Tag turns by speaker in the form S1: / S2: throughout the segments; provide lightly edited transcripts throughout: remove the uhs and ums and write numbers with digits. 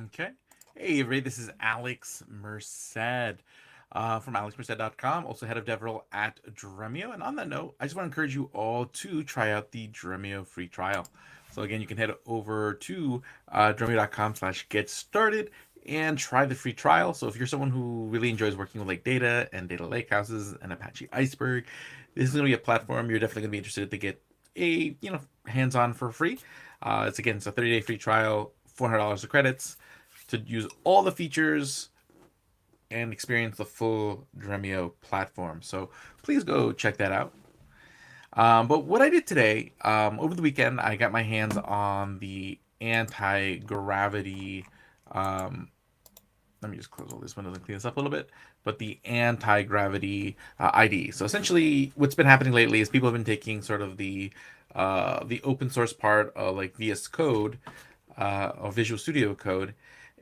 S1: Okay. Hey, everybody, this is Alex Merced from alexmerced.com, also head of DevRel at Dremio. And on that note, I just want to encourage you all to try out the Dremio free trial. So again, you can head over to dremio.com/get started and try the free trial. So if you're someone who really enjoys working with like data and data lakehouses and Apache Iceberg, this is going to be a platform you're definitely going to be interested to get a hands-on for free. It's a 30-day free trial, $400 of credits to use all the features and experience the full Dremio platform. So please go check that out. But what I did today, over the weekend, I got my hands on the anti-gravity. Um, Let me just close all this windows and clean this up a little bit. But the anti-gravity ID. So essentially, what's been happening lately is people have been taking sort of the open source part of like VS Code or Visual Studio Code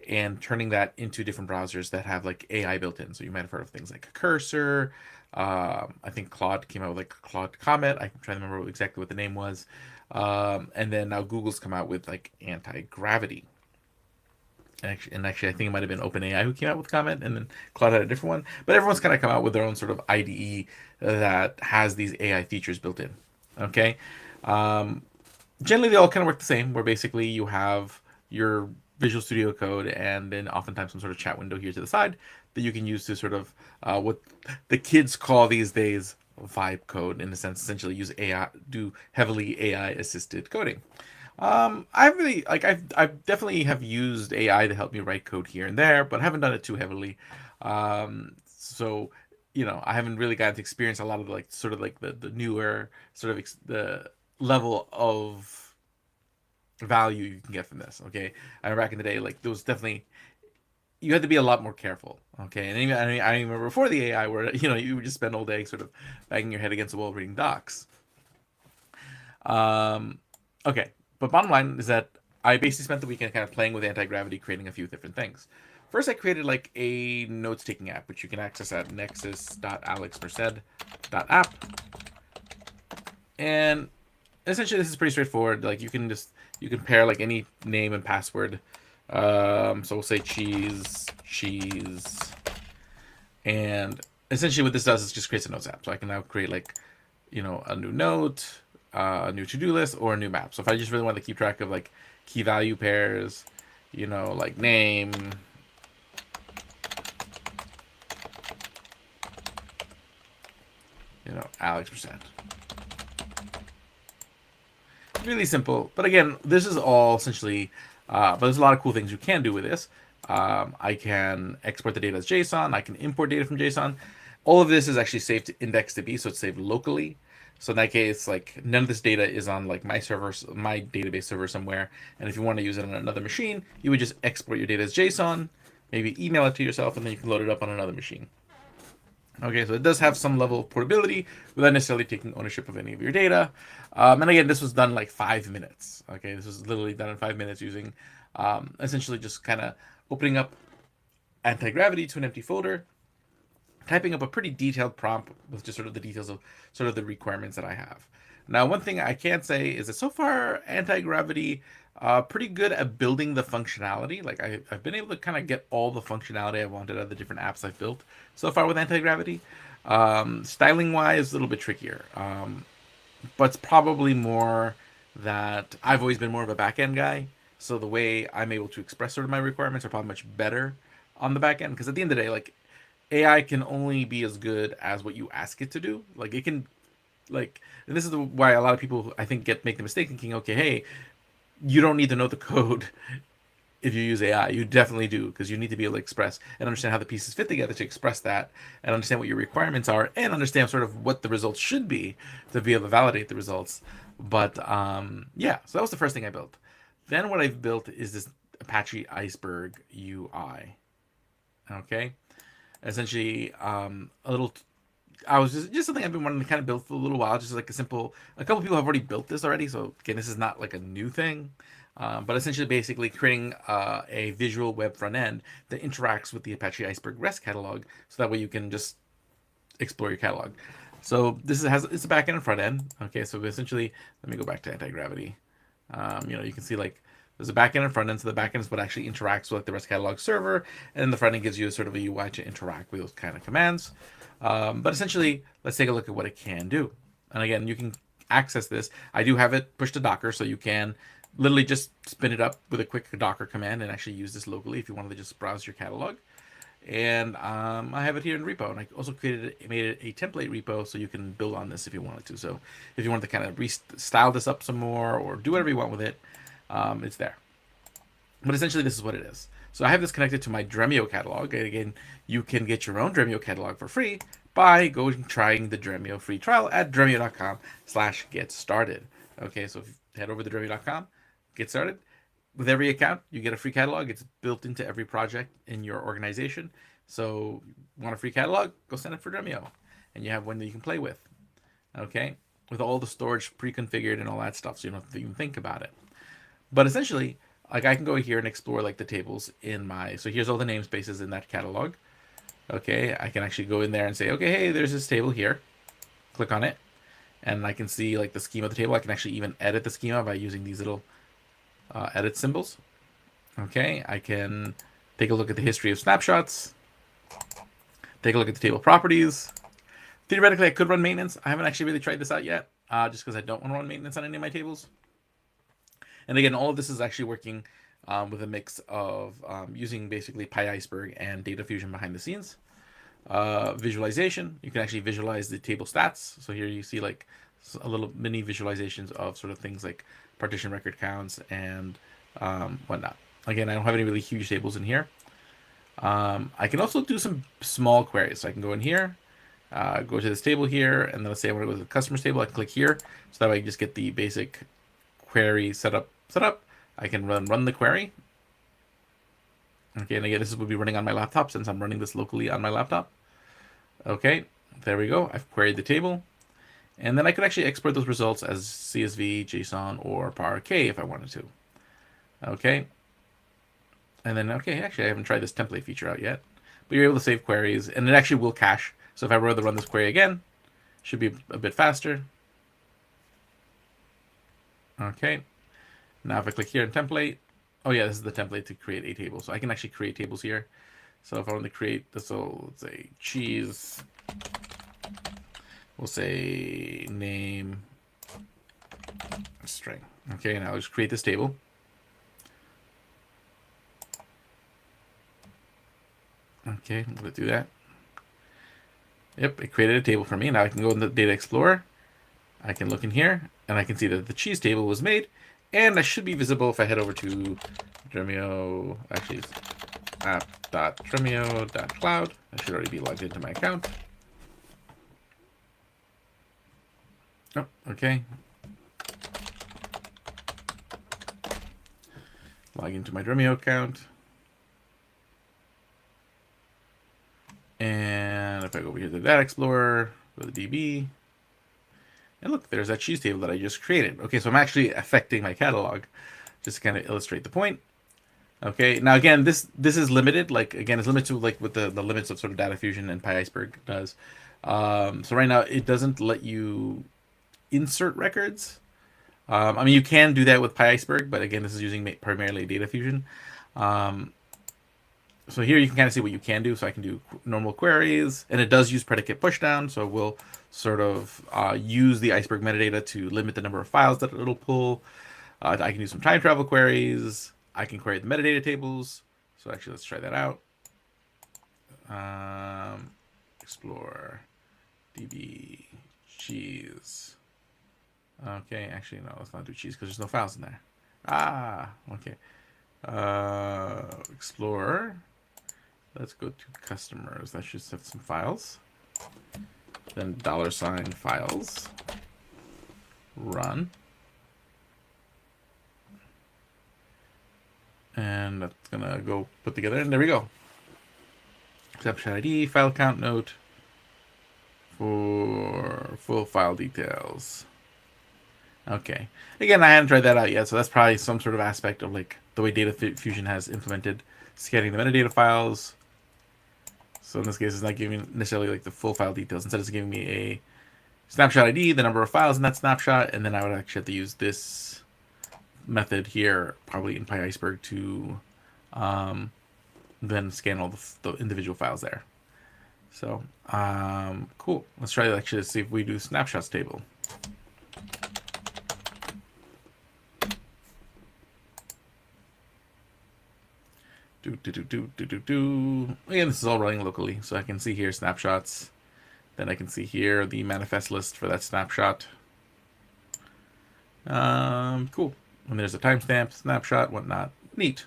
S1: and turning that into different browsers that have like AI built in. So you might have heard of things like Cursor. I think Claude came out with like Claude Comet. I'm trying to remember exactly what the name was. And then now Google's come out with like anti-gravity. And actually, I think it might have been OpenAI who came out with Comet, and then Claude had a different one. But everyone's kind of come out with their own sort of IDE that has these AI features built in. Okay. Um, Generally, they all kind of work the same, where basically you have your Visual Studio Code and then oftentimes some sort of chat window here to the side that you can use to sort of what the kids call these days vibe code, in a sense, essentially use AI, do heavily AI assisted coding. I really like I've definitely have used AI to help me write code here and there, but I haven't done it too heavily. So I haven't really gotten to experience a lot of like sort of like the newer sort of the level of value you can get from this. Okay, I remember back in the day, like there was definitely you had to be a lot more careful. Okay, and even, I remember before the AI, where you would just spend all day sort of banging your head against the wall reading docs. Um, okay, but bottom line is that I basically spent the weekend kind of playing with anti-gravity, creating a few different things. First, I created like a notes-taking app, which you can access at nexus.alexmerced.app. And essentially, this is pretty straightforward. Like you can pair like any name and password. So we'll say cheese, and essentially what this does is just creates a notes app. So I can now create like a new note, a new to-do list, or a new map. So if I just really want to keep track of like key value pairs, like name, Alex percent. Really simple, but again, this is all essentially. But there's a lot of cool things you can do with this. I can export the data as JSON. I can import data from JSON. All of this is actually saved to index.db, so it's saved locally. So in that case, like none of this data is on like my server, my database server somewhere. And if you want to use it on another machine, you would just export your data as JSON, maybe email it to yourself, and then you can load it up on another machine. Okay, so it does have some level of portability without necessarily taking ownership of any of your data. And again, this was done in like 5 minutes. Okay, this was literally done in 5 minutes using essentially just kind of opening up anti-gravity to an empty folder, typing up a pretty detailed prompt with just sort of the details of sort of the requirements that I have. Now, one thing I can say is that so far, anti-gravity pretty good at building the functionality. Like I've been able to kind of get all the functionality I wanted out of the different apps I've built so far with anti-gravity. Styling wise, a little bit trickier, but it's probably more that I've always been more of a back end guy. So the way I'm able to express sort of my requirements are probably much better on the back end, because at the end of the day, like AI can only be as good as what you ask it to do. Like it can, like, and this is why a lot of people I think make the mistake thinking, okay, hey, you don't need to know the code if you use AI. You definitely do, because you need to be able to express and understand how the pieces fit together to express that, and understand what your requirements are, and understand sort of what the results should be to be able to validate the results. But yeah, so that was the first thing I built. Then what I've built is this Apache Iceberg UI. Okay, essentially a little. I was just something I've been wanting to kind of build for a little while, just like a simple. A couple people have already built this already, so again, this is not like a new thing, but essentially, basically creating a visual web front end that interacts with the Apache Iceberg REST catalog, so that way you can just explore your catalog. So it's a back end and front end. Okay, so essentially, let me go back to anti-gravity. You can see like There's a backend and front end, so the backend is what actually interacts with like the REST catalog server, and the front end gives you a sort of a UI to interact with those kind of commands. But essentially, let's take a look at what it can do. And again, you can access this. I do have it pushed to Docker, so you can literally just spin it up with a quick Docker command and actually use this locally if you wanted to just browse your catalog. And I have it here in repo, and I also made it a template repo so you can build on this if you wanted to. So if you wanted to kind of style this up some more or do whatever you want with it, it's there. But essentially, this is what it is. So I have this connected to my Dremio catalog. And again, you can get your own Dremio catalog for free by going and trying the Dremio free trial at dremio.com/get-started. Okay, so if you head over to dremio.com, get started. With every account, you get a free catalog. It's built into every project in your organization. So want a free catalog? Go sign up for Dremio. And you have one that you can play with. Okay? With all the storage pre-configured and all that stuff, so you don't have to even think about it. But essentially, like I can go here and explore like the tables in my, so here's all the namespaces in that catalog. Okay, I can actually go in there and say, okay, hey, there's this table here. Click on it. And I can see like the schema of the table. I can actually even edit the schema by using these little edit symbols. Okay, I can take a look at the history of snapshots. Take a look at the table properties. Theoretically, I could run maintenance. I haven't actually really tried this out yet, just because I don't want to run maintenance on any of my tables. And again, all of this is actually working with a mix of using basically Iceberg and Data Fusion behind the scenes. Visualization, you can actually visualize the table stats. So here you see like a little mini visualizations of sort of things like partition record counts and whatnot. Again, I don't have any really huge tables in here. I can also do some small queries. So I can go in here, go to this table here, and then let's say I want to go to the customers table. I can click here, so that way I just get the basic query set up. I can run the query. Okay, and again, this will be running on my laptop since I'm running this locally on my laptop. Okay, there we go. I've queried the table. And then I could actually export those results as CSV, JSON, or PowerK if I wanted to. Okay. And then, okay, actually, I haven't tried this template feature out yet. But you're able to save queries, and it actually will cache. So if I were to run this query again, it should be a bit faster. Okay. Now if I click here in template, oh yeah, this is the template to create a table. So I can actually create tables here. So if I want to create this, so let's say cheese, we'll say name string. Okay, now I'll just create this table. Okay, I'm going to do that. Yep, it created a table for me. Now I can go in the Data Explorer. I can look in here, and I can see that the cheese table was made. And that should be visible if I head over to Dremio, actually it's app.dremio.cloud. I should already be logged into my account. Oh, okay. Log into my Dremio account. And if I go over here to the Data Explorer, go to the DB, and look, there's that cheese table that I just created. Okay, so I'm actually affecting my catalog, just to kind of illustrate the point. Okay, now again, this is limited. Like again, it's limited to like with the limits of sort of Data Fusion and Iceberg does. So right now it doesn't let you insert records. I mean, you can do that with Iceberg, but again, this is using primarily Data Fusion. So here you can kind of see what you can do. So I can do normal queries, and it does use predicate pushdown. So we'll sort of use the Iceberg metadata to limit the number of files that it'll pull. I can do some time travel queries. I can query the metadata tables. So actually, let's try that out. Explore DB cheese. Okay, actually, no, let's not do cheese because there's no files in there. Okay. Explorer. Let's go to customers. That should have some files. Then $files. Run. And that's gonna go put together, and there we go. Exception ID, file count note for full file details. Okay. Again, I hadn't tried that out yet, so that's probably some sort of aspect of like the way Data Fusion has implemented scanning the metadata files. So in this case, it's not giving necessarily like the full file details. Instead, it's giving me a snapshot ID, the number of files in that snapshot, and then I would actually have to use this method here, probably in Iceberg, to then scan all the individual files there. So, cool. Let's try to actually see if we do snapshots table. Again, this is all running locally, so I can see here snapshots. Then I can see here the manifest list for that snapshot. Cool. And there's a timestamp, snapshot, whatnot. Neat.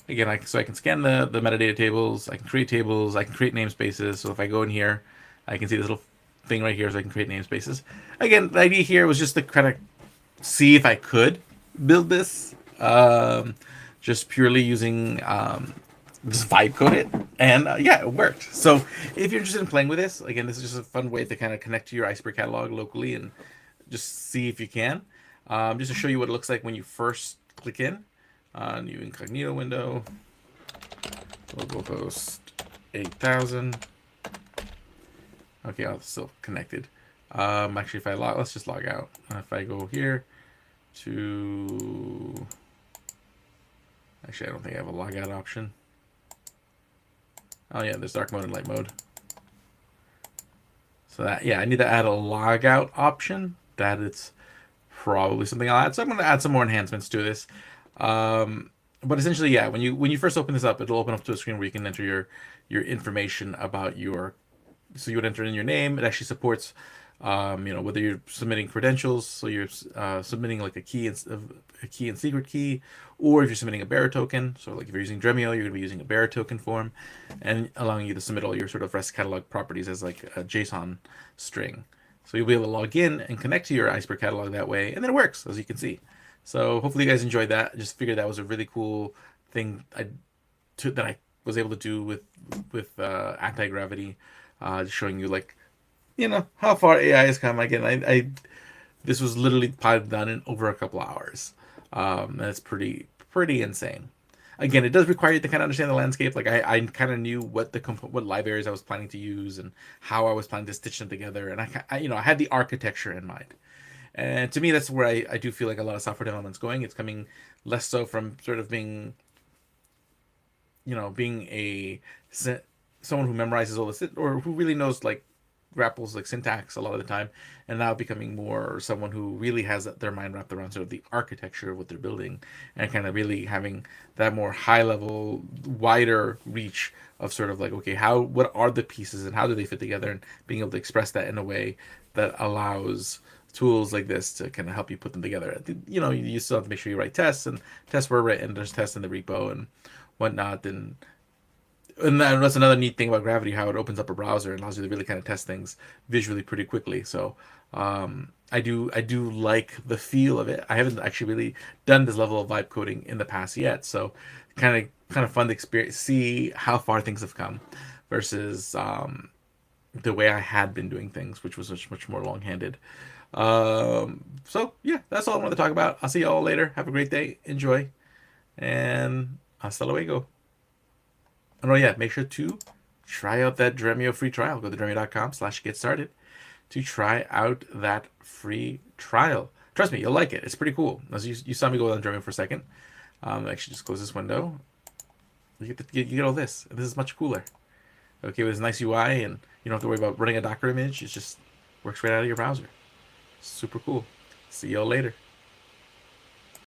S1: Again, so I can scan the metadata tables. I can create tables. I can create namespaces. So if I go in here, I can see this little thing right here, so I can create namespaces. Again, the idea here was just to kind of see if I could build this. Just purely using just vibe code it, and yeah, it worked. So if you're interested in playing with this, again, this is just a fun way to kind of connect to your Iceberg catalog locally and just see if you can. Just to show you what it looks like when you first click in. New incognito window, localhost 8000. Okay, I'm still connected. Actually, if I log, let's just log out. If I go here to, actually, I don't think I have a logout option. Oh yeah, there's dark mode and light mode. So that, yeah, I need to add a logout option. That it's probably something I'll add. So I'm going to add some more enhancements to this. But essentially, yeah, when you first open this up, it'll open up to a screen where you can enter your information about your. So you would enter in your name. It actually supports, whether you're submitting credentials, so you're submitting like a key and secret key, or if you're submitting a bearer token. So like if you're using Dremio, you're going to be using a bearer token form, and allowing you to submit all your sort of REST catalog properties as like a JSON string. So you'll be able to log in and connect to your Iceberg catalog that way, and then it works, as you can see. So hopefully you guys enjoyed that. I just figured that was a really cool thing that I was able to do with anti-gravity, showing you like, how far AI has come. Again, this was literally probably done in over a couple hours. And it's pretty insane. Again, it does require you to kind of understand the landscape. Like I kind of knew what libraries I was planning to use and how I was planning to stitch them together, and I had the architecture in mind. And to me, that's where I do feel like a lot of software development's going. It's coming less so from sort of being, being someone who memorizes all this, or who really knows like grapples like syntax a lot of the time, and now becoming more someone who really has their mind wrapped around sort of the architecture of what they're building, and kind of really having that more high level, wider reach of sort of like, okay, what are the pieces and how do they fit together, and being able to express that in a way that allows tools like this to kind of help you put them together. You still have to make sure you write tests, and tests were written. There's tests in the repo and whatnot, and that's another neat thing about Gravity, how it opens up a browser and allows you to really kind of test things visually pretty quickly. So I do like the feel of it. I haven't actually really done this level of vibe coding in the past yet, so kind of fun to experience, see how far things have come versus the way I had been doing things, which was much more long-handed. So yeah, that's all I wanted to talk about. I'll see you all later. Have a great day. Enjoy. And hasta luego. And oh yeah, make sure to try out that Dremio free trial. Go to dremio.com/get started to try out that free trial. Trust me, you'll like it. It's pretty cool. As you saw me go on Dremio for a second. Actually, just close this window. You get all this. This is much cooler. Okay, with this nice UI, and you don't have to worry about running a Docker image. It just works right out of your browser. Super cool. See y'all later.